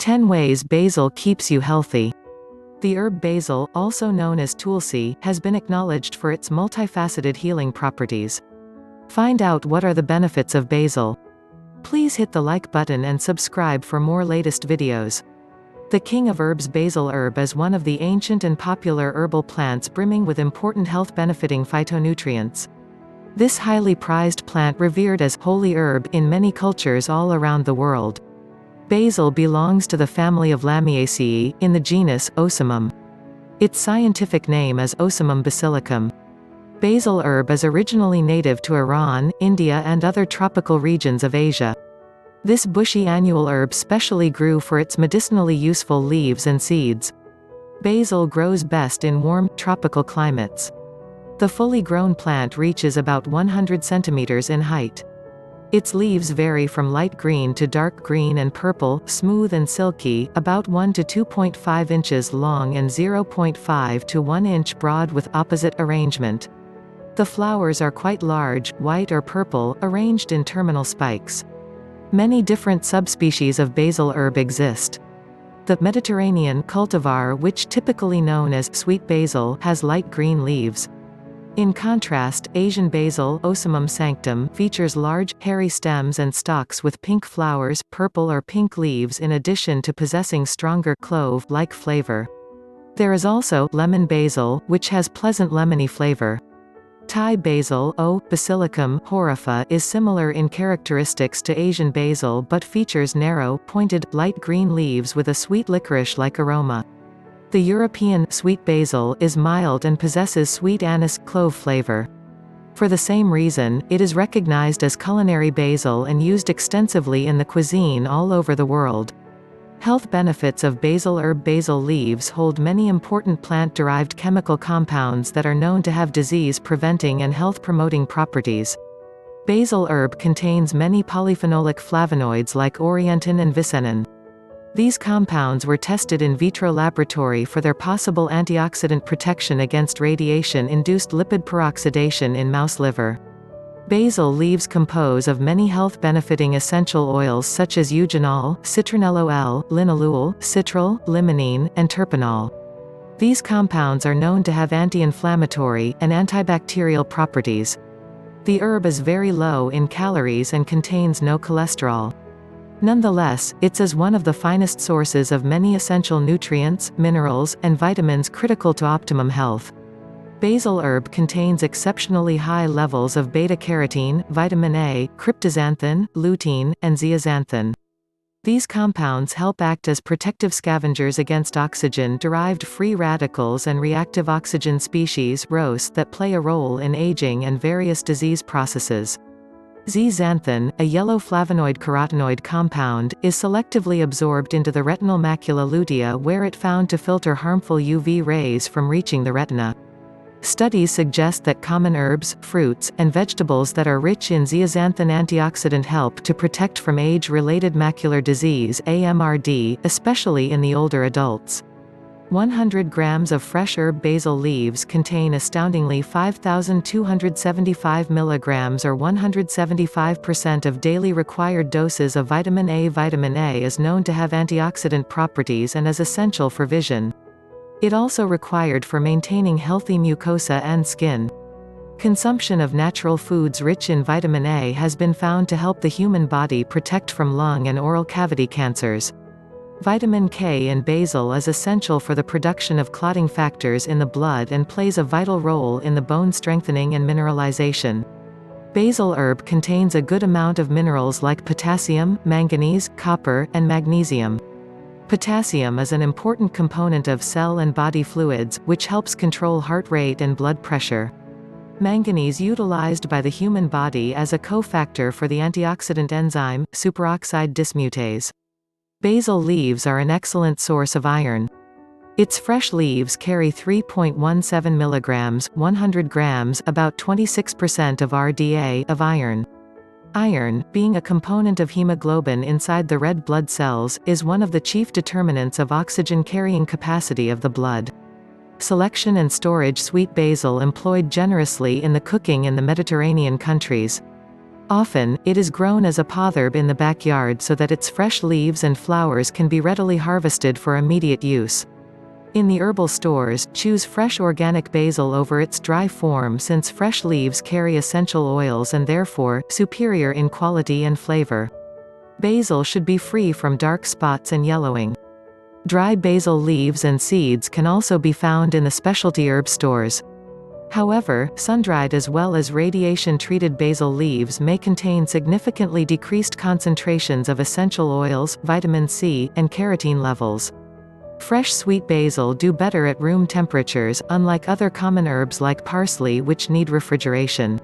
10 ways basil keeps you healthy. The herb basil, also known as tulsi, has been acknowledged for its multifaceted healing properties. Find out what are the benefits of basil. Please hit the like button and subscribe for more latest videos. The king of herbs, basil herb is one of the ancient and popular herbal plants brimming with important health-benefiting phytonutrients. This highly prized plant, revered as holy herb in many cultures all around the world. Basil belongs to the family of Lamiaceae, in the genus Ocimum. Its scientific name is Ocimum basilicum. Basil herb is originally native to Iran, India and other tropical regions of Asia. This bushy annual herb specially grew for its medicinally useful leaves and seeds. Basil grows best in warm, tropical climates. The fully grown plant reaches about 100 centimeters in height. Its leaves vary from light green to dark green and purple, smooth and silky, about 1 to 2.5 inches long and 0.5 to 1 inch broad with opposite arrangement. The flowers are quite large, white or purple, arranged in terminal spikes. Many different subspecies of basil herb exist. The Mediterranean cultivar, which typically known as sweet basil, has light green leaves. In contrast, Asian basil, Ocimum sanctum, features large, hairy stems and stalks with pink flowers, purple or pink leaves in addition to possessing stronger clove-like flavor. There is also lemon basil, which has pleasant lemony flavor. Thai basil, O. basilicum horifa, is similar in characteristics to Asian basil but features narrow, pointed, light green leaves with a sweet licorice-like aroma. The European sweet basil is mild and possesses sweet anise-clove flavor. For the same reason, it is recognized as culinary basil and used extensively in the cuisine all over the world. Health benefits of basil herb. Basil leaves hold many important plant-derived chemical compounds that are known to have disease-preventing and health-promoting properties. Basil herb contains many polyphenolic flavonoids like orientin and vicenin. These compounds were tested in vitro laboratory for their possible antioxidant protection against radiation-induced lipid peroxidation in mouse liver. Basil leaves compose of many health-benefiting essential oils such as eugenol, citronellol L, linalool, citral, limonene, and terpenol. These compounds are known to have anti-inflammatory and antibacterial properties. The herb is very low in calories and contains no cholesterol. Nonetheless, it is one of the finest sources of many essential nutrients, minerals, and vitamins critical to optimum health. Basil herb contains exceptionally high levels of beta-carotene, vitamin A, cryptoxanthin, lutein, and zeaxanthin. These compounds help act as protective scavengers against oxygen-derived free radicals and reactive oxygen species (ROS) that play a role in aging and various disease processes. Zeaxanthin, a yellow flavonoid carotenoid compound, is selectively absorbed into the retinal macula lutea where it found to filter harmful UV rays from reaching the retina. Studies suggest that common herbs, fruits, and vegetables that are rich in zeaxanthin antioxidant help to protect from age-related macular disease (AMRD), especially in the older adults. 100 grams of fresh herb basil leaves contain astoundingly 5,275 milligrams or 175% of daily required doses of vitamin A. Vitamin A is known to have antioxidant properties and is essential for vision. It also required for maintaining healthy mucosa and skin. Consumption of natural foods rich in vitamin A has been found to help the human body protect from lung and oral cavity cancers. Vitamin K in basil is essential for the production of clotting factors in the blood and plays a vital role in the bone strengthening and mineralization. Basil herb contains a good amount of minerals like potassium, manganese, copper, and magnesium. Potassium is an important component of cell and body fluids, which helps control heart rate and blood pressure. Manganese utilized by the human body as a cofactor for the antioxidant enzyme, superoxide dismutase. Basil leaves are an excellent source of iron. Its fresh leaves carry 3.17 milligrams, 100 grams, about 26% of RDA of iron. Iron, being a component of hemoglobin inside the red blood cells, is one of the chief determinants of oxygen-carrying capacity of the blood. Selection and storage. Sweet basil employed generously in the cooking in the Mediterranean countries. Often, it is grown as a potherb in the backyard so that its fresh leaves and flowers can be readily harvested for immediate use. In the herbal stores, choose fresh organic basil over its dry form since fresh leaves carry essential oils and therefore, superior in quality and flavor. Basil should be free from dark spots and yellowing. Dry basil leaves and seeds can also be found in the specialty herb stores. However, sun-dried as well as radiation-treated basil leaves may contain significantly decreased concentrations of essential oils, vitamin C, and carotene levels. Fresh sweet basil do better at room temperatures, unlike other common herbs like parsley which need refrigeration.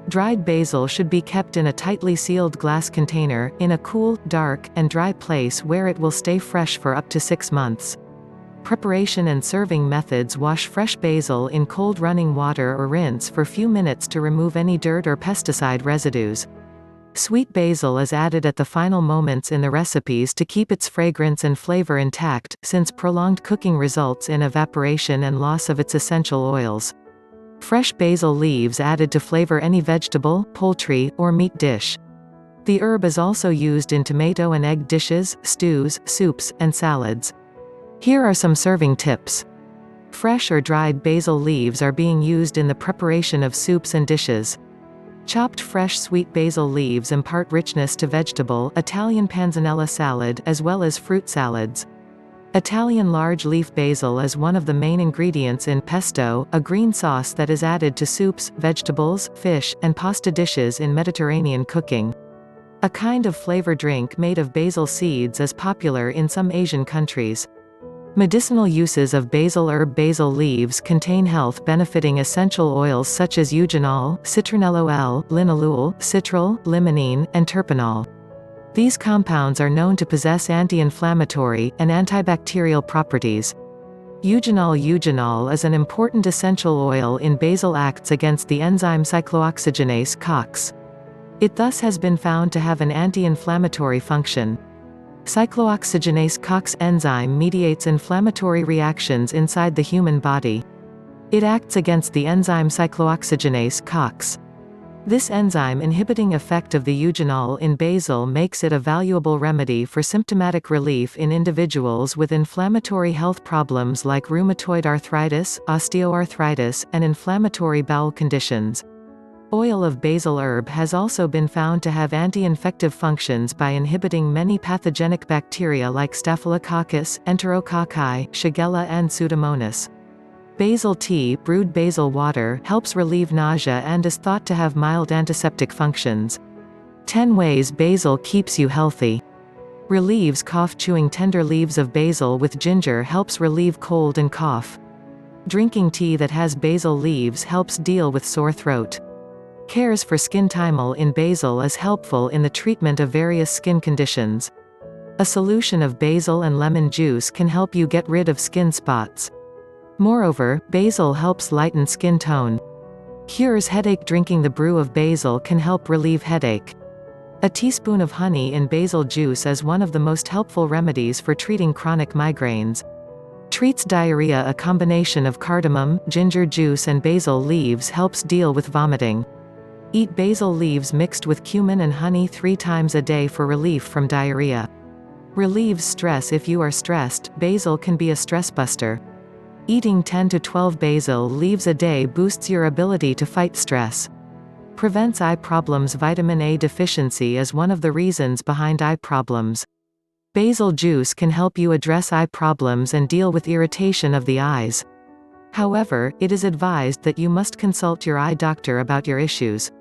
Dried basil should be kept in a tightly sealed glass container, in a cool, dark, and dry place where it will stay fresh for up to 6 months. Preparation and serving methods: wash fresh basil in cold running water or rinse for few minutes to remove any dirt or pesticide residues. Sweet basil is added at the final moments in the recipes to keep its fragrance and flavor intact, since prolonged cooking results in evaporation and loss of its essential oils. Fresh basil leaves added to flavor any vegetable, poultry, or meat dish. The herb is also used in tomato and egg dishes, stews, soups, and salads. Here are some serving tips. Fresh or dried basil leaves are being used in the preparation of soups and dishes. Chopped fresh sweet basil leaves impart richness to vegetable, Italian panzanella salad, as well as fruit salads. Italian large leaf basil is one of the main ingredients in pesto, a green sauce that is added to soups, vegetables, fish, and pasta dishes in Mediterranean cooking. A kind of flavor drink made of basil seeds is popular in some Asian countries. Medicinal uses of basil herb: basil leaves contain health-benefiting essential oils such as eugenol, citronellol L, linalool, citral, limonene, and terpenol. These compounds are known to possess anti-inflammatory and antibacterial properties. Eugenol is an important essential oil in basil, acts against the enzyme cyclooxygenase COX. It thus has been found to have an anti-inflammatory function. Cyclooxygenase COX enzyme mediates inflammatory reactions inside the human body. It acts against the enzyme cyclooxygenase COX. This enzyme inhibiting effect of the eugenol in basil makes it a valuable remedy for symptomatic relief in individuals with inflammatory health problems like rheumatoid arthritis, osteoarthritis, and inflammatory bowel conditions. Oil of basil herb has also been found to have anti-infective functions by inhibiting many pathogenic bacteria like Staphylococcus, Enterococci, Shigella, and Pseudomonas. Basil tea, brewed basil water, helps relieve nausea and is thought to have mild antiseptic functions. 10 ways basil keeps you healthy. Relieves cough: chewing tender leaves of basil with ginger helps relieve cold and cough. Drinking tea that has basil leaves helps deal with sore throat. Cares for skin: thymol in basil is helpful in the treatment of various skin conditions. A solution of basil and lemon juice can help you get rid of skin spots. Moreover, basil helps lighten skin tone. Cures headache: drinking the brew of basil can help relieve headache. A teaspoon of honey in basil juice is one of the most helpful remedies for treating chronic migraines. Treats diarrhea: a combination of cardamom, ginger juice and basil leaves helps deal with vomiting. Eat basil leaves mixed with cumin and honey 3 times a day for relief from diarrhea. Relieves stress: if you are stressed, basil can be a stress buster. Eating 10 to 12 basil leaves a day boosts your ability to fight stress. Prevents eye problems: vitamin A deficiency is one of the reasons behind eye problems. Basil juice can help you address eye problems and deal with irritation of the eyes. However, it is advised that you must consult your eye doctor about your issues.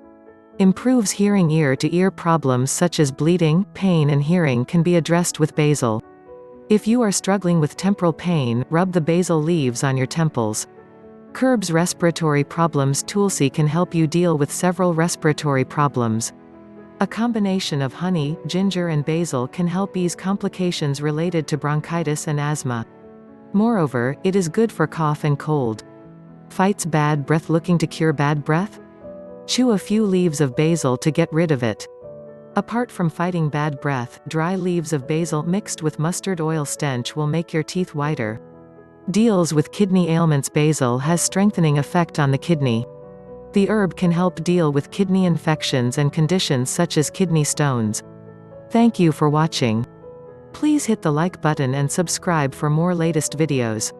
Improves hearing: ear-to-ear problems such as bleeding, pain and hearing can be addressed with basil. If you are struggling with temporal pain, rub the basil leaves on your temples. Curbs respiratory problems: tulsi can help you deal with several respiratory problems. A combination of honey, ginger and basil can help ease complications related to bronchitis and asthma. Moreover, it is good for cough and cold. Fights bad breath: looking to cure bad breath? Chew a few leaves of basil to get rid of it. Apart from fighting bad breath, dry leaves of basil mixed with mustard oil stench will make your teeth whiter. Deals with kidney ailments: basil has strengthening effect on the kidney. The herb can help deal with kidney infections and conditions such as kidney stones. Thank you for watching. Please hit the like button and subscribe for more latest videos.